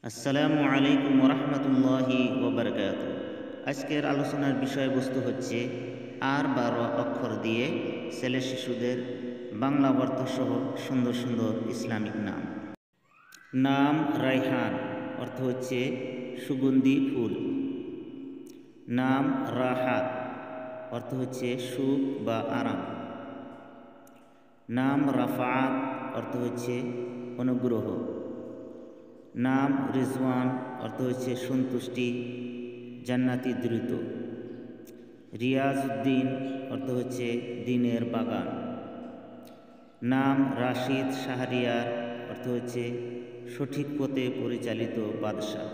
আসসালামু আলাইকুম ওরহমতুল্লাহি ওবরকাতুহু। আজকের আলোচনার বিষয়বস্তু হচ্ছে আর 12 অক্ষর দিয়ে ছেলে শিশুদের বাংলা অর্থসহ সুন্দর সুন্দর ইসলামিক নাম। নাম রায়হান, অর্থ হচ্ছে সুগন্ধি ফুল। নাম রাহাত, অর্থ হচ্ছে সুখ বা আরাম। নাম রাফাত, অর্থ হচ্ছে অনুগ্রহ। নাম রিজওয়ান, অর্থ হচ্ছে সন্তুষ্টি, জান্নাতি দ্রুত। রিয়াজউদ্দিন, অর্থ হচ্ছে দিনের বাগান। নাম রাশিদ শাহরিয়ার, অর্থ হচ্ছে সঠিক পথে পরিচালিত বাদশাহ।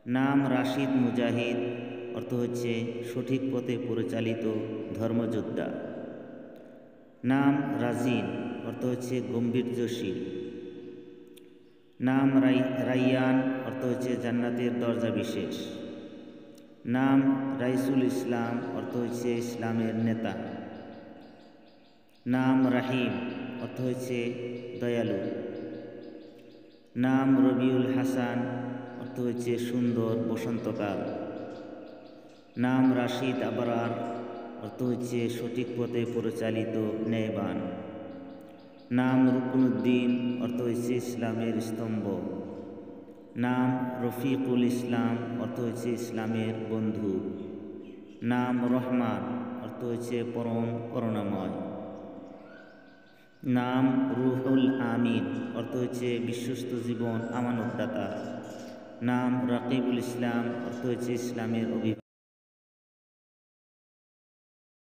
নাম রাশিদ মুজাহিদ, অর্থ হচ্ছে সঠিক পথে পরিচালিত ধর্মযোদ্ধা। নাম রাজিন, অর্থ হচ্ছে গম্ভীর্যশীল। নাম রাইয়ান, অর্থ হচ্ছে জান্নাতের দরজা বিশেষ। নাম রাইসুল ইসলাম, অর্থ হচ্ছে ইসলামের নেতা। নাম রাহিম, অর্থ হচ্ছে দয়ালু। নাম রবিউল হাসান, অর্থ হচ্ছে সুন্দর বসন্তকাল। নাম রাশিদ আবরার, অর্থ হচ্ছে সঠিক পথে পরিচালিত ন্যায়বান। নাম রুকনুদ্দিন, অর্থ হচ্ছে ইসলামের স্তম্ভ। নাম রফিকুল ইসলাম, অর্থ হচ্ছে ইসলামের বন্ধু। নাম রহমান, অর্থ হচ্ছে পরম করুণাময়। নাম রুহুল আমিন, অর্থ হচ্ছে বিশ্বস্ত জীবন আমানতদাতা। নাম রাকিবুল ইসলাম, অর্থ হচ্ছে ইসলামের অভিভাবক।